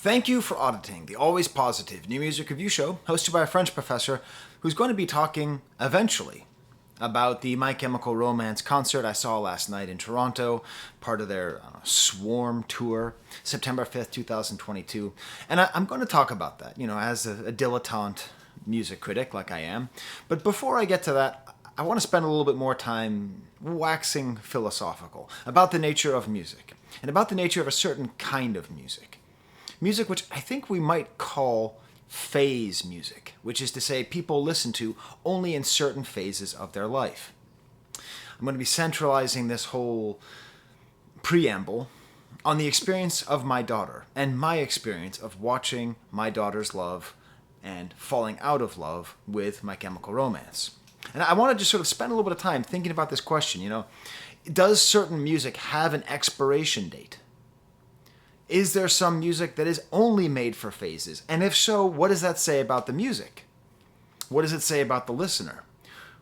Thank you for auditing the always positive new music review show hosted by a French professor who's going to be talking eventually about the My Chemical Romance concert I saw last night in Toronto, part of their Swarm tour, September 5th, 2022. And I'm going to talk about that, as a dilettante music critic like I am. But before I get to that, I want to spend a little bit more time waxing philosophical about the nature of music and about the nature of a certain kind of music. Music which I think we might call phase music, which is to say people listen to only in certain phases of their life. I'm going to be centralizing this whole preamble on the experience of my daughter and my experience of watching my daughter's love and falling out of love with My Chemical Romance. And I want to just sort of spend a little bit of time thinking about this question, does certain music have an expiration date? Is there some music that is only made for phases? And if so, what does that say about the music? What does it say about the listener?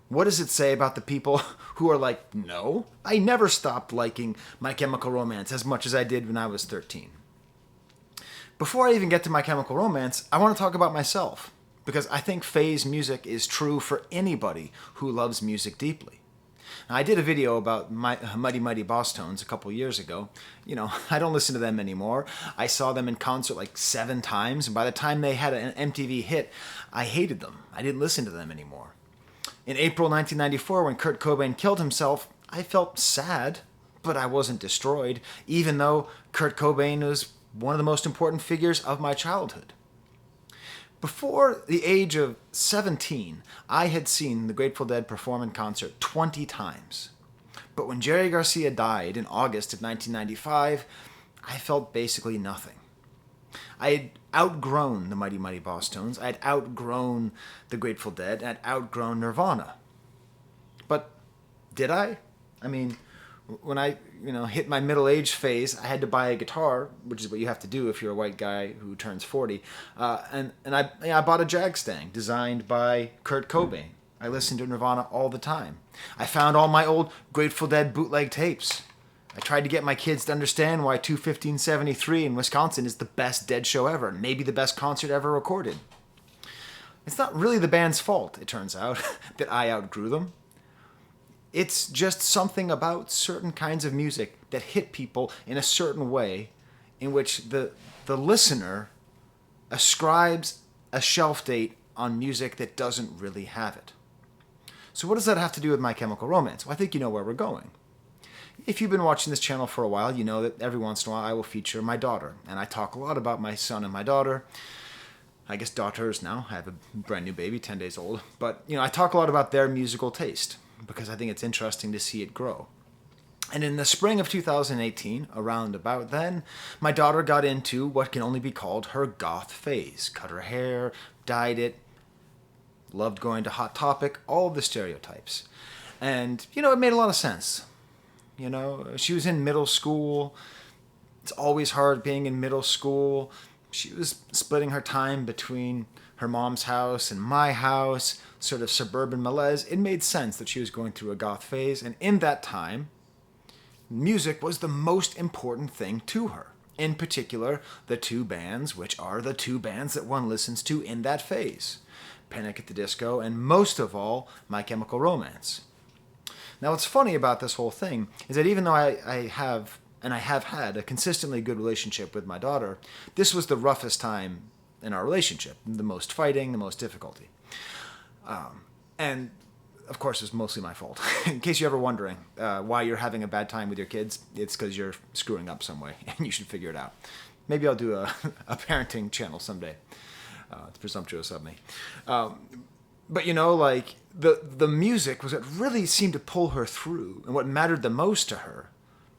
What does it say about the people who are like, no, I never stopped liking My Chemical Romance as much as I did when I was 13? Before I even get to My Chemical Romance, I want to talk about myself, because I think phase music is true for anybody who loves music deeply. Now, I did a video about Mighty Mighty Boss Tones a couple years ago. I don't listen to them anymore. I saw them in concert like 7 times, and by the time they had an MTV hit, I hated them. I didn't listen to them anymore. In April 1994, when Kurt Cobain killed himself, I felt sad, but I wasn't destroyed, even though Kurt Cobain was one of the most important figures of my childhood. Before the age of 17, I had seen the Grateful Dead perform in concert 20 times. But when Jerry Garcia died in August of 1995, I felt basically nothing. I had outgrown the Mighty Mighty Boss Tones, I had outgrown the Grateful Dead, and I'd outgrown Nirvana. But did I? I mean, when I hit my middle-aged phase, I had to buy a guitar, which is what you have to do if you're a white guy who turns 40. And I bought a Jag Stang designed by Kurt Cobain. I listened to Nirvana all the time. I found all my old Grateful Dead bootleg tapes. I tried to get my kids to understand why 21573 in Wisconsin is the best Dead show ever, maybe the best concert ever recorded. It's not really the band's fault, it turns out, that I outgrew them. It's just something about certain kinds of music that hit people in a certain way in which the listener ascribes a shelf date on music that doesn't really have it. So what does that have to do with My Chemical Romance? Well, I think you know where we're going. If you've been watching this channel for a while, you know that every once in a while I will feature my daughter. And I talk a lot about my son and my daughter. I guess daughters now. I have a brand new baby, 10 days old. But, I talk a lot about their musical taste, because I think it's interesting to see it grow. And in the spring of 2018, around about then, my daughter got into what can only be called her goth phase. Cut her hair, dyed it, loved going to Hot Topic, all of the stereotypes. And, it made a lot of sense. She was in middle school. It's always hard being in middle school. She was splitting her time between her mom's house and my house, sort of suburban malaise. It made sense that she was going through a goth phase, and in that time, music was the most important thing to her. In particular, the 2 bands, which are the 2 bands that one listens to in that phase. Panic at the Disco, and most of all, My Chemical Romance. Now, what's funny about this whole thing is that even though I have had a consistently good relationship with my daughter, this was the roughest time in our relationship, the most fighting, the most difficulty. And, of course, it's mostly my fault. In case you're ever wondering why you're having a bad time with your kids, it's because you're screwing up some way, and you should figure it out. Maybe I'll do a parenting channel someday. It's presumptuous of me. But, the music was what really seemed to pull her through, and what mattered the most to her.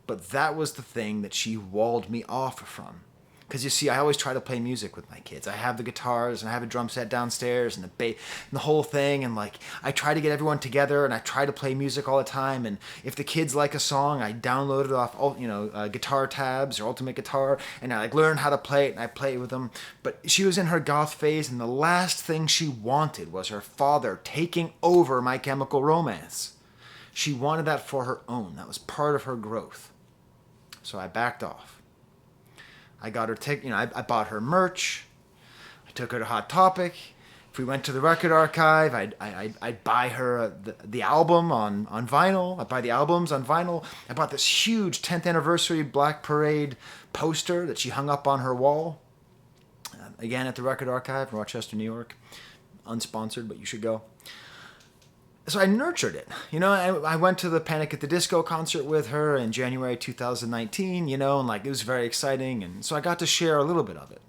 But that was the thing that she walled me off from. Because you see, I always try to play music with my kids. I have the guitars, and I have a drum set downstairs, and the bass, and the whole thing. And I try to get everyone together, and I try to play music all the time. And if the kids like a song, I download it off, Guitar Tabs or Ultimate Guitar, and I learn how to play it, and I play it with them. But she was in her goth phase, and the last thing she wanted was her father taking over My Chemical Romance. She wanted that for her own. That was part of her growth. So I backed off. I got her I bought her merch. I took her to Hot Topic. If we went to the record archive, I'd buy her the album on vinyl. I'd buy the albums on vinyl. I bought this huge 10th anniversary Black Parade poster that she hung up on her wall. Again, at the record archive in Rochester, New York. Unsponsored, but you should go. So I nurtured it. I went to the Panic at the Disco concert with her in January 2019, and it was very exciting. And so I got to share a little bit of it.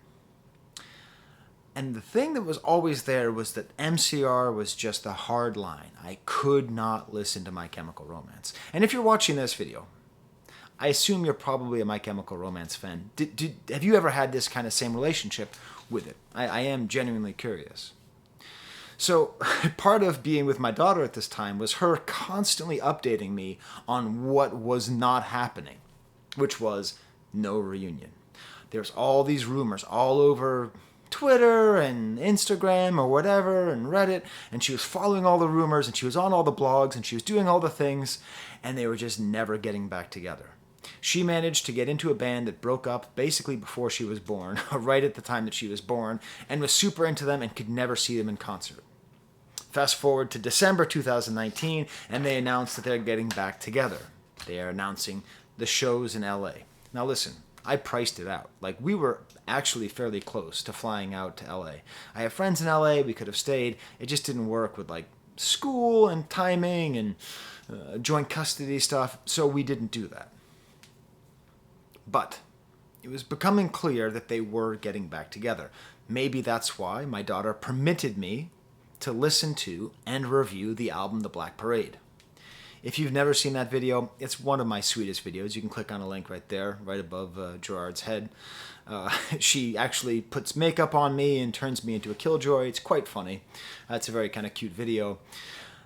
And the thing that was always there was that MCR was just a hard line. I could not listen to My Chemical Romance. And if you're watching this video, I assume you're probably a My Chemical Romance fan. Have you ever had this kind of same relationship with it? I am genuinely curious. So part of being with my daughter at this time was her constantly updating me on what was not happening, which was no reunion. There's all these rumors all over Twitter and Instagram or whatever and Reddit, and she was following all the rumors, and she was on all the blogs, and she was doing all the things, and they were just never getting back together. She managed to get into a band that broke up basically before she was born, right at the time that she was born, and was super into them and could never see them in concert. Fast forward to December 2019, and they announced that they're getting back together. They are announcing the shows in LA. Now listen, I priced it out. We were actually fairly close to flying out to LA. I have friends in LA, we could have stayed. It just didn't work with school and timing and joint custody stuff, so we didn't do that. But it was becoming clear that they were getting back together. Maybe that's why my daughter permitted me to listen to and review the album The Black Parade. If you've never seen that video, it's one of my sweetest videos. You can click on a link right there, right above Gerard's head. She actually puts makeup on me and turns me into a killjoy. It's quite funny. It's a very kind of cute video.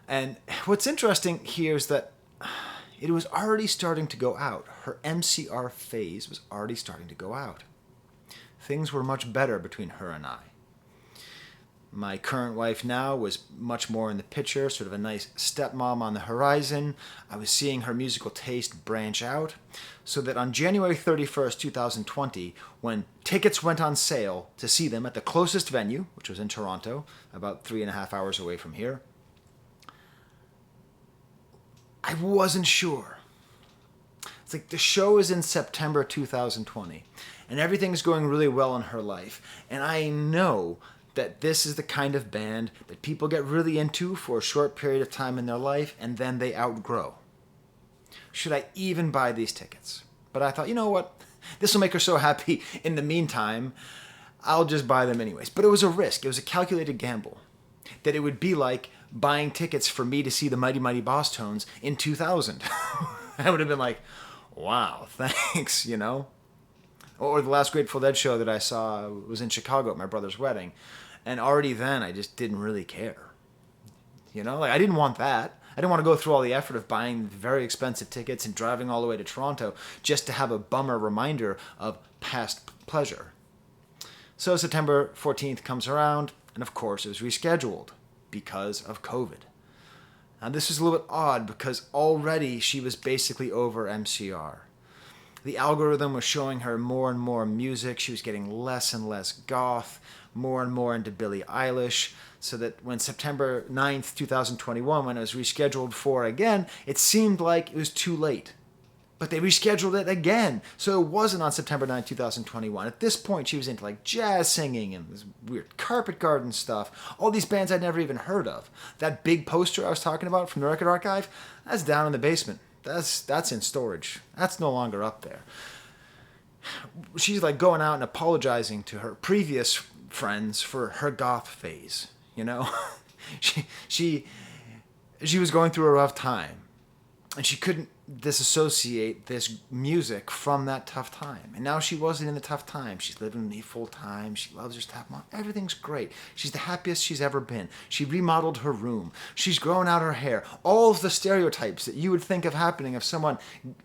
And what's interesting here is that it was already starting to go out. Her MCR phase was already starting to go out. Things were much better between her and I. My current wife now was much more in the picture, sort of a nice stepmom on the horizon. I was seeing her musical taste branch out, so that on January 31st, 2020, when tickets went on sale to see them at the closest venue, which was in Toronto, about 3.5 hours away from here, I wasn't sure. It's the show is in September 2020, and everything's going really well in her life, and I know that this is the kind of band that people get really into for a short period of time in their life, and then they outgrow. Should I even buy these tickets? But I thought, you know what? This will make her so happy. In the meantime, I'll just buy them anyways. But it was a risk. It was a calculated gamble. That it would be like buying tickets for me to see the Mighty Mighty Boss Tones in 2000. I would have been like, wow, thanks, Or the last Grateful Dead show that I saw was in Chicago at my brother's wedding. And already then, I just didn't really care. I didn't want that. I didn't want to go through all the effort of buying very expensive tickets and driving all the way to Toronto just to have a bummer reminder of past pleasure. So September 14th comes around, and of course it was rescheduled because of COVID. Now this was a little bit odd because already she was basically over MCR. The algorithm was showing her more and more music. She was getting less and less goth, more and more into Billie Eilish, so that when September 9th, 2021, when it was rescheduled for again, it seemed like it was too late. But they rescheduled it again, so it wasn't on September 9th, 2021. At this point, she was into jazz singing and this weird carpet garden stuff, all these bands I'd never even heard of. That big poster I was talking about from the record archive, that's down in the basement. That's in storage. That's no longer up there. She's going out and apologizing to her previous friends for her goth phase, she was going through a rough time, and she couldn't disassociate this music from that tough time. And now she wasn't in the tough time. She's living with me full time. She loves her stepmom. Everything's great. She's the happiest she's ever been. She remodeled her room. She's grown out her hair. All of the stereotypes that you would think of happening of someone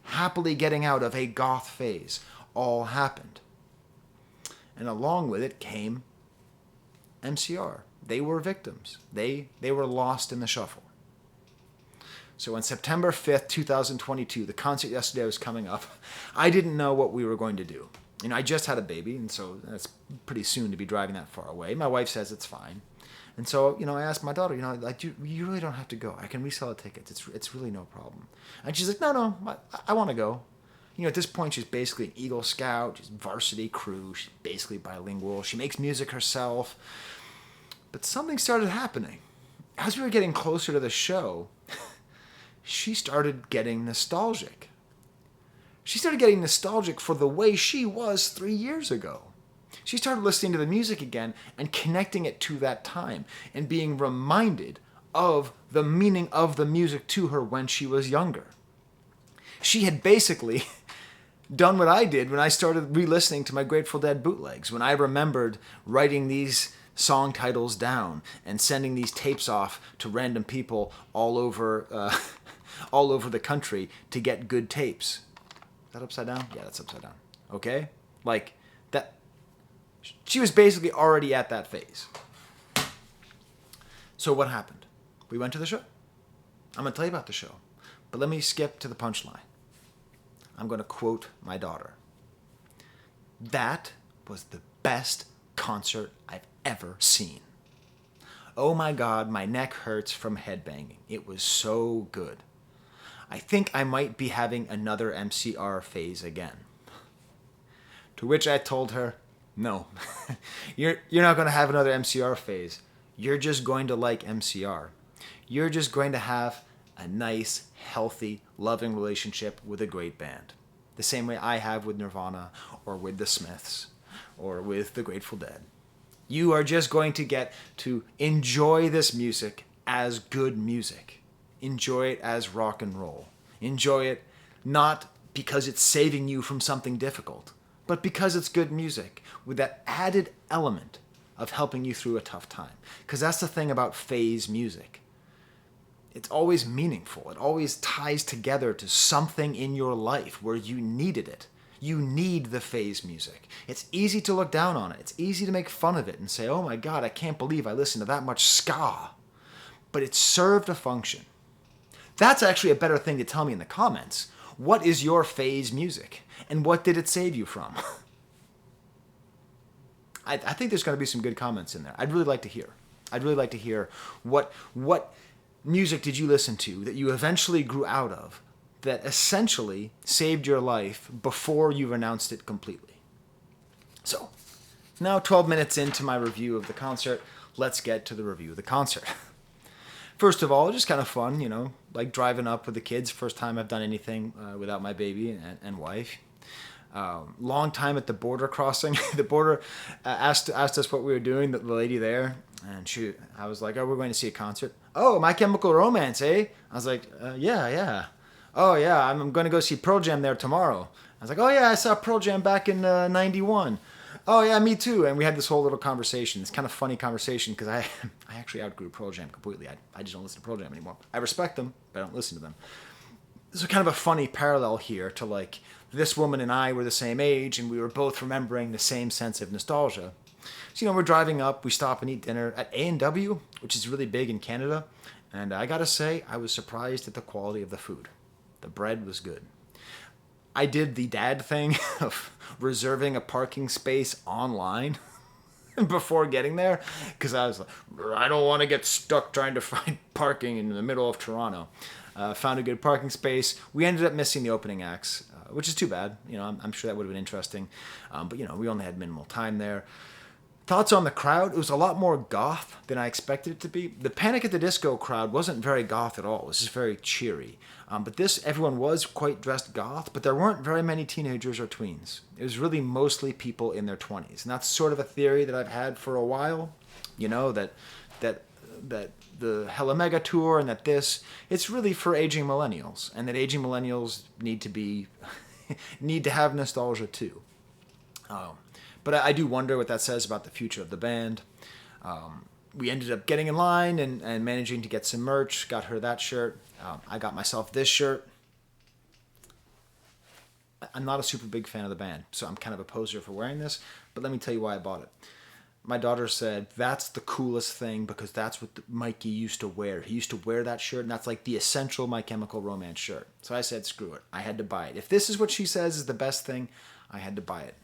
happily getting out of a goth phase all happened. And along with it came MCR. They were victims. They were lost in the shuffle. So on September 5th, 2022, the concert yesterday was coming up. I didn't know what we were going to do. I just had a baby, and so that's pretty soon to be driving that far away. My wife says it's fine. And so, I asked my daughter, like, you really don't have to go. I can resell the tickets. It's really no problem. And she's like, no, I want to go. At this point, she's basically an Eagle Scout. She's varsity crew. She's basically bilingual. She makes music herself. But something started happening. As we were getting closer to the show, she started getting nostalgic. She started getting nostalgic for the way she was 3 years ago. She started listening to the music again and connecting it to that time and being reminded of the meaning of the music to her when she was younger. She had basically done what I did when I started re-listening to my Grateful Dead bootlegs, when I remembered writing these song titles down and sending these tapes off to random people all over the country to get good tapes. Is that upside down? Yeah, that's upside down. Okay? Like, that. She was basically already at that phase. So what happened? We went to the show. I'm going to tell you about the show. But let me skip to the punchline. I'm going to quote my daughter. That was the best concert I've ever seen. Oh my God, my neck hurts from headbanging. It was so good. I think I might be having another MCR phase again. To which I told her, no, you're not going to have another MCR phase. You're just going to like MCR. You're just going to have a nice, healthy, loving relationship with a great band. The same way I have with Nirvana or with the Smiths or with the Grateful Dead. You are just going to get to enjoy this music as good music. Enjoy it as rock and roll. Enjoy it not because it's saving you from something difficult, but because it's good music with that added element of helping you through a tough time. Because that's the thing about phase music. It's always meaningful. It always ties together to something in your life where you needed it. You need the phase music. It's easy to look down on it. It's easy to make fun of it and say, oh my God, I can't believe I listened to that much ska. But it served a function. That's actually a better thing to tell me in the comments. What is your phase music? And what did it save you from? I think there's going to be some good comments in there. I'd really like to hear. I'd really like to hear what music did you listen to that you eventually grew out of that essentially saved your life before you renounced it completely. So, now 12 minutes into my review of the concert, let's get to the review of the concert. First of all, just kind of fun, like driving up with the kids. First time I've done anything without my baby and wife. Long time at the border crossing. The border asked us what we were doing, the lady there. And I was like, oh, we're going to see a concert. Oh, My Chemical Romance, eh? I was like, yeah. Oh, yeah, I'm going to go see Pearl Jam there tomorrow. I was like, oh, yeah, I saw Pearl Jam back in 91. Oh, yeah, me too. And we had this whole little conversation, this kind of funny conversation, because I actually outgrew Pearl Jam completely. I just don't listen to Pearl Jam anymore. I respect them, but I don't listen to them. There's kind of a funny parallel here to, like, this woman and I were the same age, and we were both remembering the same sense of nostalgia. So, we're driving up, we stop and eat dinner at A&W, which is really big in Canada, and I gotta say, I was surprised at the quality of the food. The bread was good. I did the dad thing of reserving a parking space online before getting there, because I was like, I don't want to get stuck trying to find parking in the middle of Toronto. Found a good parking space. We ended up missing the opening acts, which is too bad. I'm sure that would have been interesting. But, we only had minimal time there. Thoughts on the crowd? It was a lot more goth than I expected it to be. The Panic at the Disco crowd wasn't very goth at all. It was just very cheery. But everyone was quite dressed goth, but there weren't very many teenagers or tweens. It was really mostly people in their 20s. And that's sort of a theory that I've had for a while, that the Hella Mega Tour and it's really for aging millennials, and that aging millennials need to have nostalgia too. But I do wonder what that says about the future of the band. We ended up getting in line and managing to get some merch. Got her that shirt. I got myself this shirt. I'm not a super big fan of the band, so I'm kind of a poser for wearing this. But let me tell you why I bought it. My daughter said, that's the coolest thing because that's what Mikey used to wear. He used to wear that shirt, and that's like the essential My Chemical Romance shirt. So I said, screw it. I had to buy it. If this is what she says is the best thing, I had to buy it.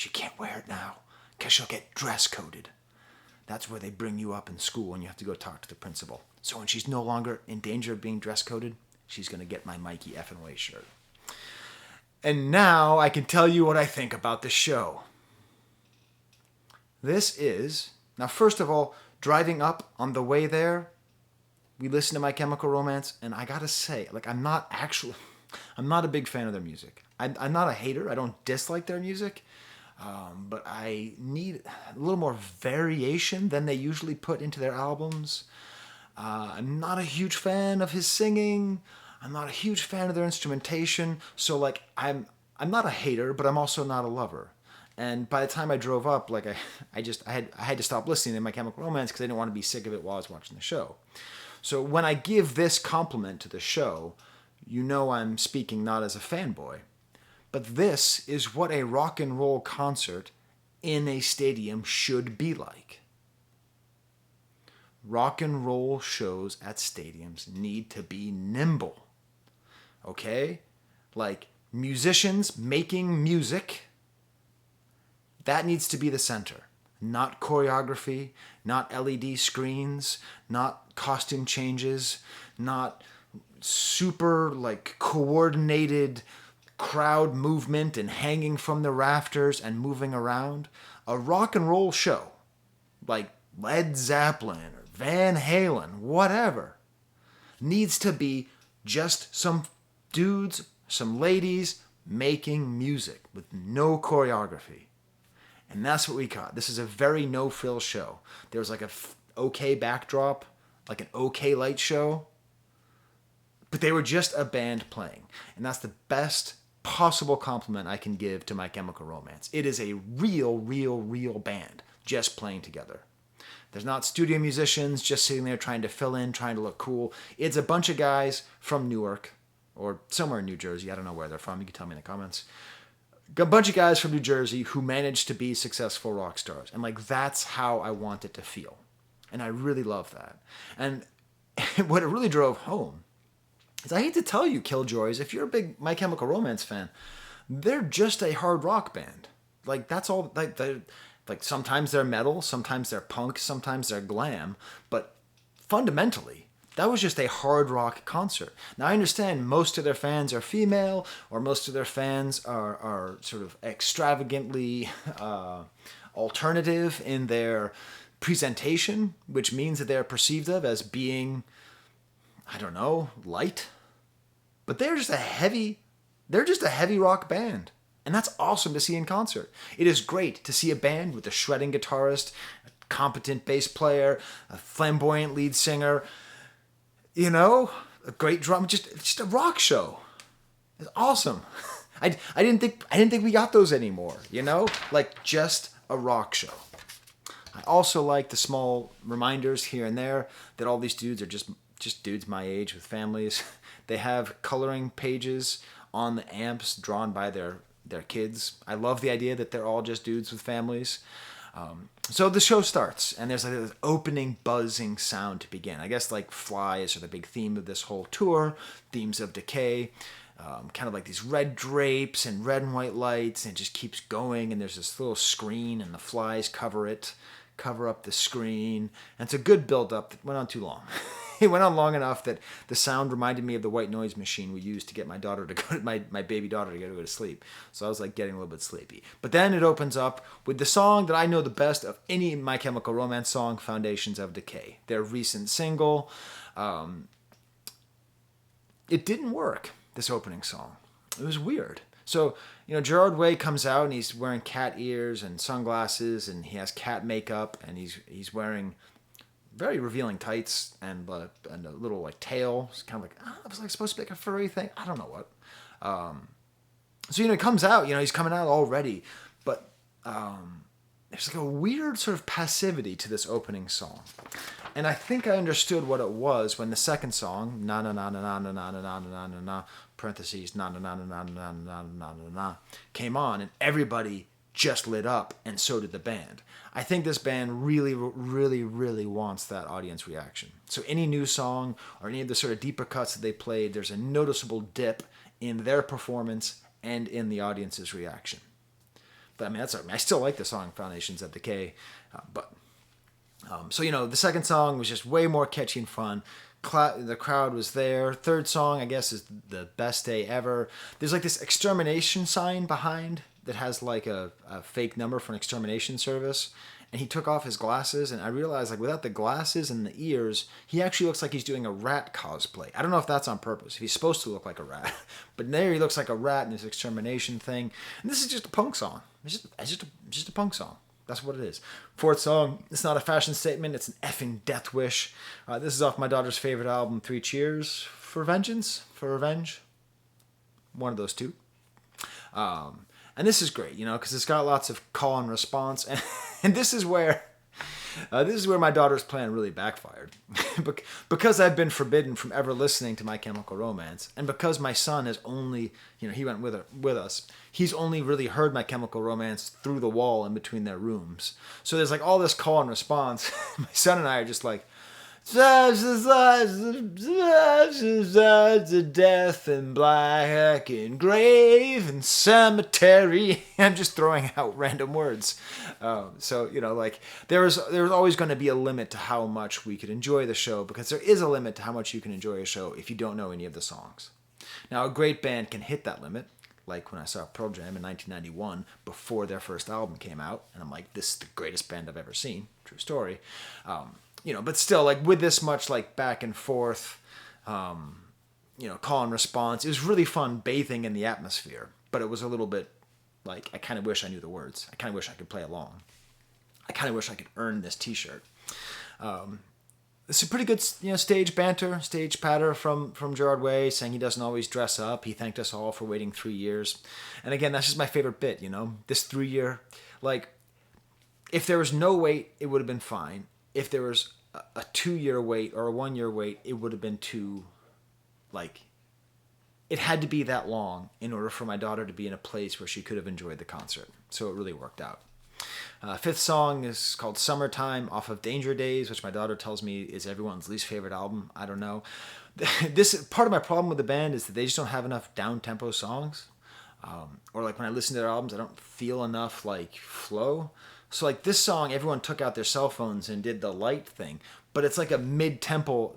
she can't wear it now because she'll get dress coded. That's where they bring you up in school and you have to go talk to the principal. So when she's no longer in danger of being dress coded, she's going to get my Mikey effing way shirt. And now I can tell you what I think about the show. Now first of all, driving up on the way there, we listened to My Chemical Romance, and I gotta say, I'm not a big fan of their music. I'm not a hater. I don't dislike their music. But I need a little more variation than they usually put into their albums. I'm not a huge fan of his singing. I'm not a huge fan of their instrumentation. So I'm not a hater, but I'm also not a lover. And by the time I drove up, I had to stop listening to My Chemical Romance because I didn't want to be sick of it while I was watching the show. So when I give this compliment to the show, you know I'm speaking not as a fanboy. But this is what a rock and roll concert in a stadium should be like. Rock and roll shows at stadiums need to be nimble. Okay? Like musicians making music, that needs to be the center. Not choreography, not LED screens, not costume changes, not super coordinated crowd movement and hanging from the rafters and moving around. A rock and roll show, like Led Zeppelin or Van Halen, whatever, needs to be just some dudes, some ladies making music with no choreography. And that's what we got. This is a very no-frill show. There was okay backdrop, like an okay light show, but they were just a band playing. And that's the best possible compliment I can give to My Chemical Romance. It is a real band just playing together. There's not studio musicians just sitting there trying to fill in, trying to look cool. It's a bunch of guys from Newark or somewhere in New Jersey. I don't know where they're from. You can tell me in the comments. A bunch of guys from New Jersey who managed to be successful rock stars. And that's how I want it to feel. And I really love that. And what it really drove home is, I hate to tell you, Killjoys, if you're a big My Chemical Romance fan, they're just a hard rock band. That's all. Sometimes they're metal, sometimes they're punk, sometimes they're glam. But fundamentally, that was just a hard rock concert. Now, I understand most of their fans are female, or most of their fans are sort of extravagantly alternative in their presentation, which means that they're perceived of as being, I don't know, light. But they're just a heavy rock band. And that's awesome to see in concert. It is great to see a band with a shredding guitarist, a competent bass player, a flamboyant lead singer, a great drum, just a rock show. It's awesome. I didn't think we got those anymore, just a rock show. I also like the small reminders here and there that all these dudes are just dudes my age with families. They have coloring pages on the amps drawn by their kids. I love the idea that they're all just dudes with families. So the show starts, and there's this opening buzzing sound to begin. I guess flies are the big theme of this whole tour, themes of decay, kind of like these red drapes and red and white lights, and it just keeps going, and there's this little screen, and the flies cover up the screen, and it's a good build-up that went on too long. It went on long enough that the sound reminded me of the white noise machine we used to get my baby daughter to go to sleep. So I was getting a little bit sleepy. But then it opens up with the song that I know the best of any My Chemical Romance song, Foundations of Decay. Their recent single. It didn't work, this opening song. It was weird. So, Gerard Way comes out and he's wearing cat ears and sunglasses, and he has cat makeup, and he's wearing very revealing tights and a little tail. It's kind of it was supposed to be a furry thing. I don't know what. So it comes out. He's coming out already, but there's a weird sort of passivity to this opening song, and I think I understood what it was when the second song, na na na na na na na na na na na parentheses na na na na na na na na na came on, and everybody just lit up, and so did the band. I think this band really wants that audience reaction. So any new song or any of the sort of deeper cuts that they played, there's a noticeable dip in their performance and in the audience's reaction. But I mean, I still like the song Foundations of Decay. So, the second song was just way more catchy and fun. The crowd was there. Third song, I guess, is The Best Day Ever. There's like this extermination sign behind that has like a fake number for an extermination service. And he took off his glasses, and I realized, like, without the glasses and the ears, he actually looks like he's doing a rat cosplay. I don't know if that's on purpose, if he's supposed to look like a rat. But there he looks like a rat in this extermination thing. And this is just a punk song. It's just a punk song. That's what it is. Fourth song, it's not a fashion statement, it's an effing death wish. This is off my daughter's favorite album, Three Cheers for Vengeance, for Revenge. One of those two. And this is great, because it's got lots of call and response. And this is where my daughter's plan really backfired. Because I've been forbidden from ever listening to My Chemical Romance, and because my son has only, he went with us, he's only really heard My Chemical Romance through the wall in between their rooms. So there's like all this call and response. My son and I are just like, death and black and grave and cemetery. I'm just throwing out random words. So there was always going to be a limit to how much we could enjoy the show, because there is a limit to how much you can enjoy a show if you don't know any of the songs. Now, a great band can hit that limit, like when I saw Pearl Jam in 1991 before their first album came out, and I'm like, this is the greatest band I've ever seen. True story. But still, like, with this much, like, back and forth, call and response, it was really fun bathing in the atmosphere. But it was a little bit, like, I kind of wish I knew the words. I kind of wish I could play along. I kind of wish I could earn this t-shirt. It's a pretty good, stage banter, stage patter from Gerard Way, saying he doesn't always dress up. He thanked us all for waiting 3 years. And again, that's just my favorite bit, This 3 year, like, if there was no wait, it would have been fine. If there was a 2 year wait or a 1 year wait, it would have been too, like, it had to be that long in order for my daughter to be in a place where she could have enjoyed the concert. So it really worked out. Fifth song is called Summertime, off of Danger Days, which my daughter tells me is everyone's least favorite album. I don't know. This part of my problem with the band is that they just don't have enough down-tempo songs. Or like when I listen to their albums, I don't feel enough like flow. So like this song, everyone took out their cell phones and did the light thing, but it's like a mid-tempo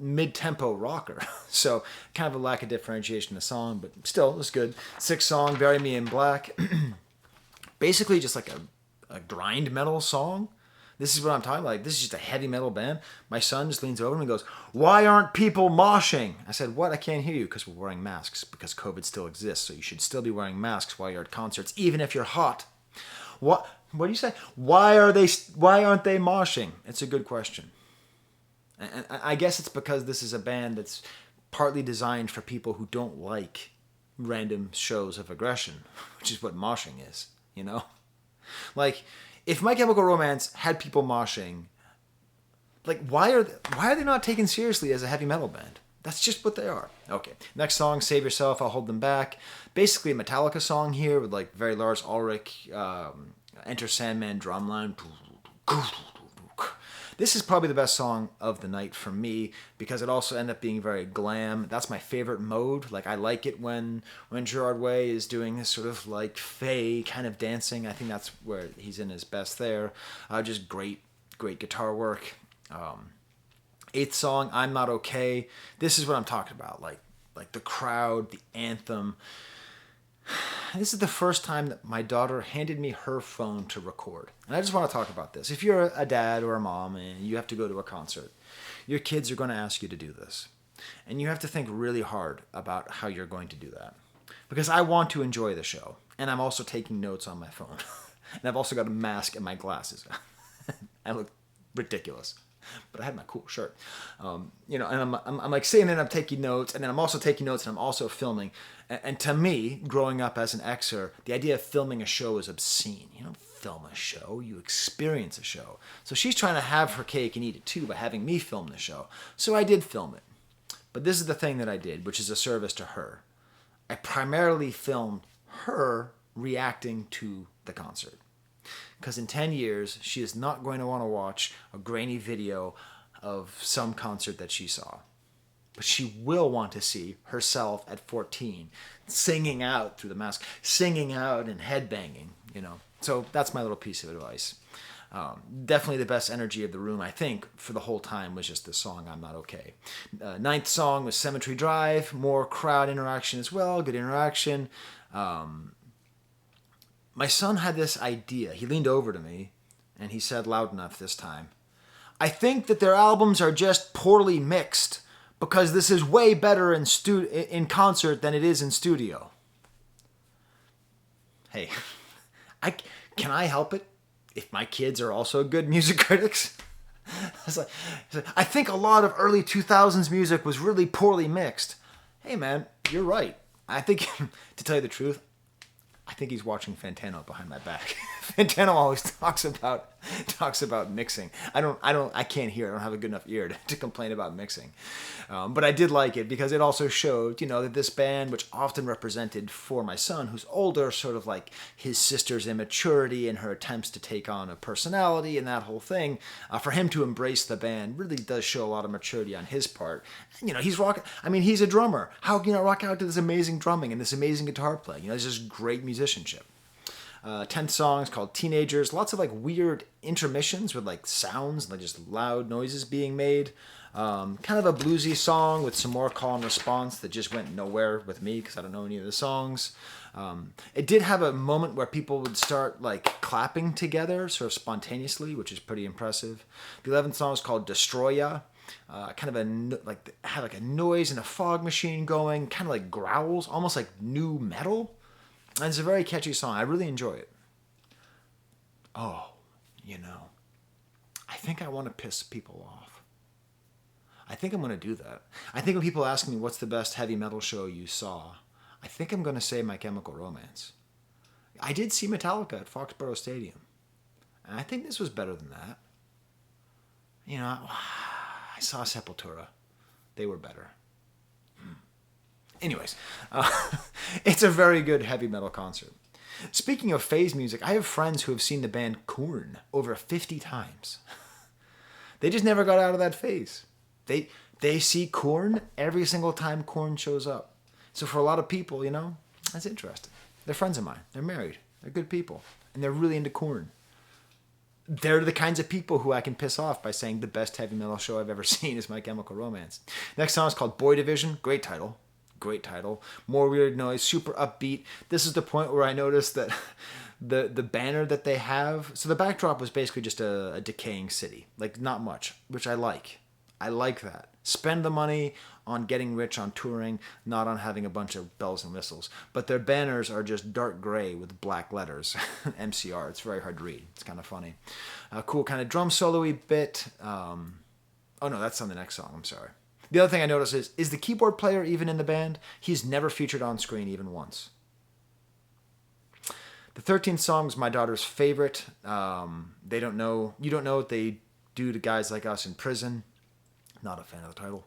rocker. So kind of a lack of differentiation in the song, but still, it was good. Sixth song, Bury Me in Black. Basically just like a grind metal song. This is what I'm talking about. Like, this is just a heavy metal band. My son just leans over and goes, "Why aren't people moshing?" I said, "What? I can't hear you." "Because we're wearing masks, because COVID still exists, so you should still be wearing masks while you're at concerts, even if you're hot." What do you say? Why aren't they moshing? It's a good question. And I guess it's because this is a band that's partly designed for people who don't like random shows of aggression, which is what moshing is, Like, if My Chemical Romance had people moshing, like, why are they not taken seriously as a heavy metal band? That's just what they are. Okay, next song, Save Yourself, I'll Hold Them Back. Basically a Metallica song here with, like, very Lars Ulrich, Enter Sandman drumline. This is probably the best song of the night for me because it also ended up being very glam. That's my favorite mode. Like, I like it when Gerard Way is doing this sort of like fey kind of dancing. I think that's where he's in his best there. Just great guitar work. Eighth song, I'm Not Okay. This is what I'm talking about. Like the crowd, the anthem. This is the first time that my daughter handed me her phone to record. And I just want to talk about this. If you're a dad or a mom and you have to go to a concert, your kids are going to ask you to do this. And you have to think really hard about how you're going to do that. Because I want to enjoy the show. And I'm also taking notes on my phone. And I've also got a mask and my glasses. I look ridiculous. But I had my cool shirt, and I'm like sitting there and I'm taking notes, and then I'm also taking notes and I'm also filming. And to me, growing up as an Xer, the idea of filming a show is obscene. You don't film a show, you experience a show. So she's trying to have her cake and eat it too by having me film the show. So I did film it. But this is the thing that I did, which is a service to her. I primarily filmed her reacting to the concert. Because in 10 years, she is not going to want to watch a grainy video of some concert that she saw. But she will want to see herself at 14 singing out through the mask, singing out and headbanging. So that's my little piece of advice. Definitely the best energy of the room, I think, for the whole time was just this song, I'm Not Okay. Ninth song was Cemetery Drive. More crowd interaction as well. Good interaction. My son had this idea. He leaned over to me and he said loud enough this time, I think that their albums are just poorly mixed because this is way better in concert than it is in studio. Hey, can I help it if my kids are also good music critics? I think a lot of early 2000s music was really poorly mixed. Hey man, you're right. I think, to tell you the truth, I think he's watching Fantano behind my back. Fantano always talks about mixing. I can't hear. I don't have a good enough ear to complain about mixing. But I did like it because it also showed, that this band, which often represented for my son, who's older, sort of like his sister's immaturity and her attempts to take on a personality and that whole thing, for him to embrace the band really does show a lot of maturity on his part. He's rocking. He's a drummer. How can you not rock out to this amazing drumming and this amazing guitar playing? It's just great musicianship. 10th song is called Teenagers. Lots of like weird intermissions with like sounds, like just loud noises being made. Kind of a bluesy song with some more call and response that just went nowhere with me because I don't know any of the songs. It did have a moment where people would start like clapping together sort of spontaneously, which is pretty impressive. The 11th song is called Destroya. Kind of had like a noise and a fog machine going, kind of like growls, almost like new metal. And it's a very catchy song. I really enjoy it. Oh, I think I want to piss people off. I think I'm going to do that. I think when people ask me what's the best heavy metal show you saw, I think I'm going to say My Chemical Romance. I did see Metallica at Foxborough Stadium. And I think this was better than that. I saw Sepultura. They were better. Anyways, it's a very good heavy metal concert. Speaking of phase music, I have friends who have seen the band Korn over 50 times. They just never got out of that phase. They see Korn every single time Korn shows up. So for a lot of people, that's interesting. They're friends of mine. They're married. They're good people. And they're really into Korn. They're the kinds of people who I can piss off by saying the best heavy metal show I've ever seen is My Chemical Romance. Next song is called Boy Division. Great title. More weird noise, super upbeat. This is the point where I noticed that the banner that they have, so the backdrop was basically just a decaying city. Like, not much, which I like. I like that. Spend the money on getting rich on touring, not on having a bunch of bells and whistles. But their banners are just dark gray with black letters. MCR. It's very hard to read. It's kind of funny. Cool kind of drum solo-y bit. Oh no, that's on the next song. I'm sorry. The other thing I noticed is the keyboard player even in the band? He's never featured on screen even once. The 13th song is my daughter's favorite. You don't know what they do to guys like us in prison. Not a fan of the title.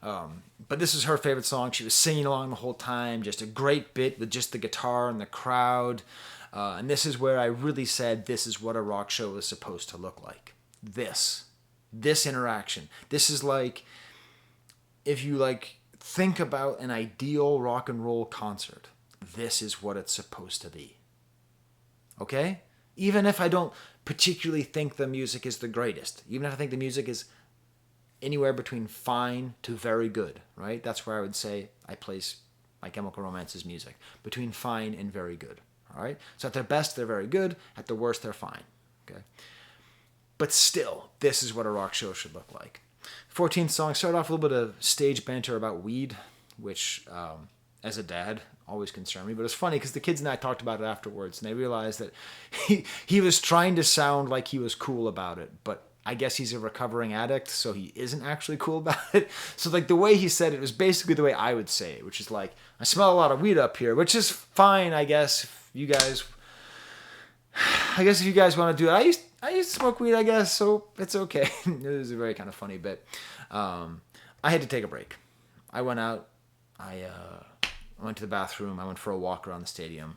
But this is her favorite song. She was singing along the whole time. Just a great bit with just the guitar and the crowd. And this is where I really said this is what a rock show is supposed to look like. This interaction. This is like, if you think about an ideal rock and roll concert, this is what it's supposed to be. Okay? Even if I don't particularly think the music is the greatest, even if I think the music is anywhere between fine to very good, right? That's where I would say I place My Chemical Romance's music. Between fine and very good, all right? So at their best, they're very good. At the worst, they're fine, okay? But still, this is what a rock show should look like. 14th song started off with a little bit of stage banter about weed, which, as a dad, always concerned me. But it's funny because the kids and I talked about it afterwards, and they realized that he was trying to sound like he was cool about it, but I guess he's a recovering addict, so he isn't actually cool about it. So the way he said it was basically the way I would say it, which is like, I smell a lot of weed up here, which is fine, I guess, if you guys want to do it. I used to smoke weed, I guess, so it's okay. It was a very kind of funny bit. I had to take a break. I went out. I went to the bathroom. I went for a walk around the stadium.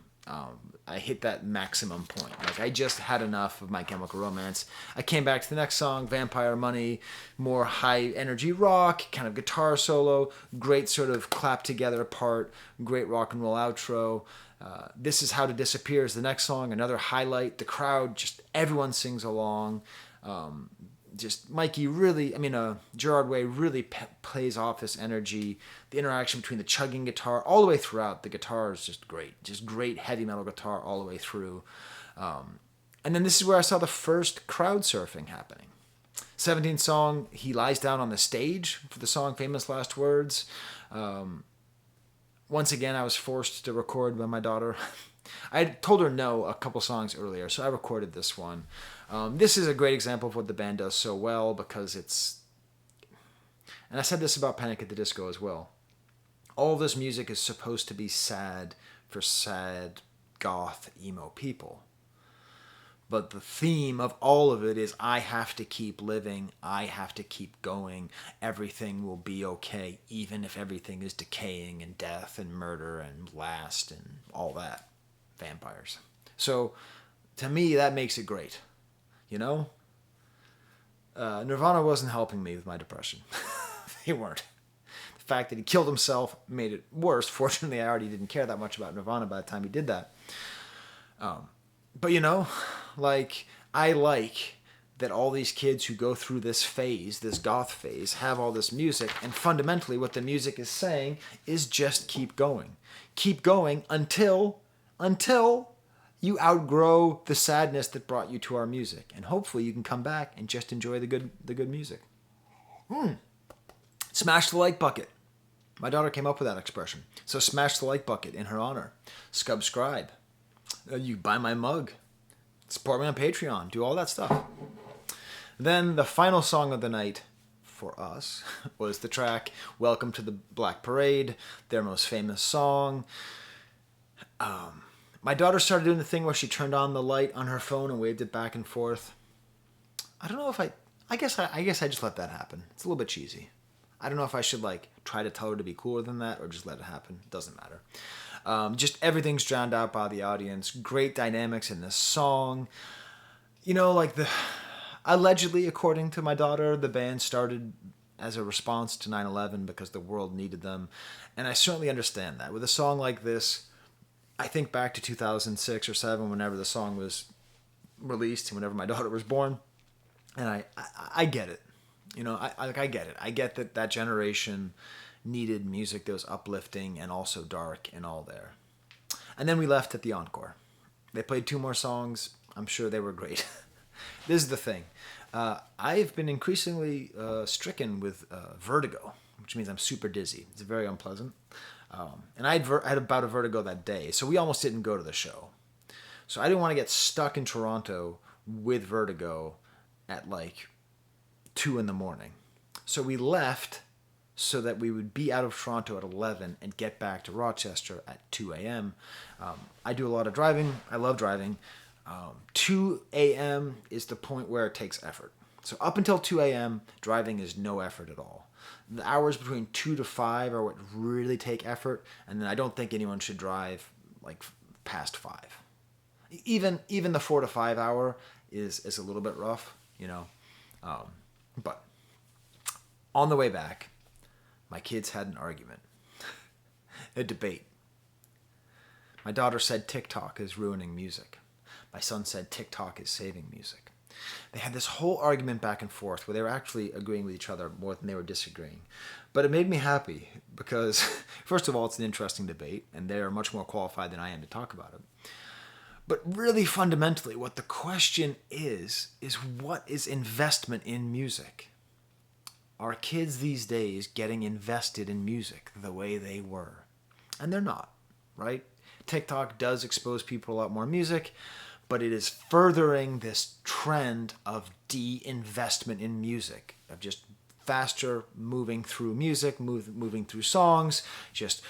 I hit that maximum point. I just had enough of My Chemical Romance. I came back to the next song, Vampire Money, more high energy rock, kind of guitar solo, great sort of clap together part, great rock and roll outro. This Is How to Disappear is the next song, another highlight. The crowd, just everyone sings along. Just Mikey really, Gerard Way really plays off this energy. The interaction between the chugging guitar all the way throughout. The guitar is just great heavy metal guitar all the way through. And then this is where I saw the first crowd surfing happening. 17th song, he lies down on the stage for the song Famous Last Words. Once again, I was forced to record by my daughter. I had told her no a couple songs earlier, so I recorded this one. This is a great example of what the band does so well because it's... And I said this about Panic at the Disco as well. All this music is supposed to be sad for sad, goth, emo people. But the theme of all of it is I have to keep living, I have to keep going, everything will be okay, even if everything is decaying and death and murder and last and all that. Vampires. So, to me, that makes it great. You know? Nirvana wasn't helping me with my depression. They weren't. The fact that he killed himself made it worse. Fortunately, I already didn't care that much about Nirvana by the time he did that. But I like that all these kids who go through this phase, this goth phase, have all this music, and fundamentally what the music is saying is just keep going. Keep going until you outgrow the sadness that brought you to our music. And hopefully you can come back and just enjoy the good music. Smash the like bucket. My daughter came up with that expression. So smash the like bucket in her honor. Subscribe. You buy my mug. Support me on Patreon. Do all that stuff. Then the final song of the night for us was the track Welcome to the Black Parade, their most famous song. My daughter started doing the thing where she turned on the light on her phone and waved it back and forth. I don't know if I guess I just let that happen. It's a little bit cheesy. I don't know if I should try to tell her to be cooler than that or just let it happen. It doesn't matter. Just everything's drowned out by the audience. Great dynamics in this song. Allegedly, according to my daughter, the band started as a response to 9/11 because the world needed them. And I certainly understand that. With a song like this, I think back to 2006 or 2007, whenever the song was released and whenever my daughter was born. And I get it. I get it. I get that generation needed music that was uplifting and also dark and all there. And then we left at the encore. They played 2 more songs. I'm sure they were great. This is the thing. I've been increasingly stricken with vertigo, which means I'm super dizzy. It's very unpleasant. And I had about a vertigo that day, so we almost didn't go to the show. So I didn't want to get stuck in Toronto with vertigo at 2 in the morning. So we left so that we would be out of Toronto at 11 and get back to Rochester at 2 a.m. I do a lot of driving. I love driving. 2 a.m. is the point where it takes effort. So up until 2 a.m., driving is no effort at all. The hours between 2 to 5 are what really take effort, and then I don't think anyone should drive past 5. Even the 4 to 5 hour is a little bit rough, But on the way back, my kids had an argument, a debate. My daughter said TikTok is ruining music. My son said TikTok is saving music. They had this whole argument back and forth where they were actually agreeing with each other more than they were disagreeing. But it made me happy because, first of all, it's an interesting debate, and they're much more qualified than I am to talk about it. But really fundamentally, what the question is what is investment in music? Are kids these days getting invested in music the way they were? And they're not, right? TikTok does expose people a lot more music, but it is furthering this trend of de-investment in music, of just faster moving through music, moving through songs, just,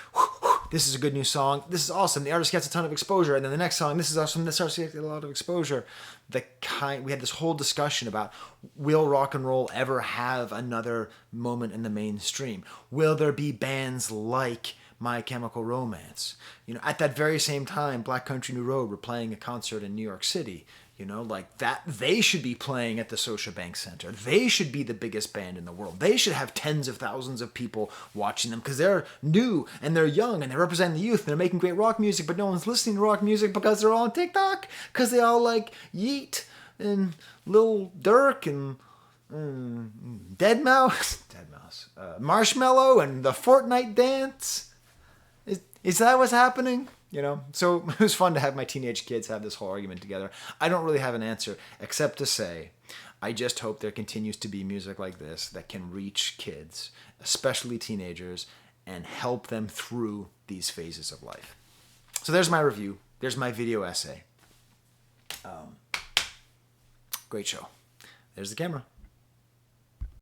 this is a good new song, this is awesome, the artist gets a ton of exposure, and then the next song, this is awesome, this artist gets a lot of exposure. We had this whole discussion about, will rock and roll ever have another moment in the mainstream? Will there be bands like My Chemical Romance. At that very same time, Black Country New Road were playing a concert in New York City. Like that, they should be playing at the Scotiabank Center. They should be the biggest band in the world. They should have tens of thousands of people watching them because they're new and they're young and they represent the youth and they're making great rock music, but no one's listening to rock music because they're all on TikTok, because they all like Yeet and Lil Durk and Marshmallow and the Fortnite dance. Is that what's happening? So it was fun to have my teenage kids have this whole argument together. I don't really have an answer except to say, I just hope there continues to be music like this that can reach kids, especially teenagers, and help them through these phases of life. So there's my review. There's my video essay. Great show. There's the camera.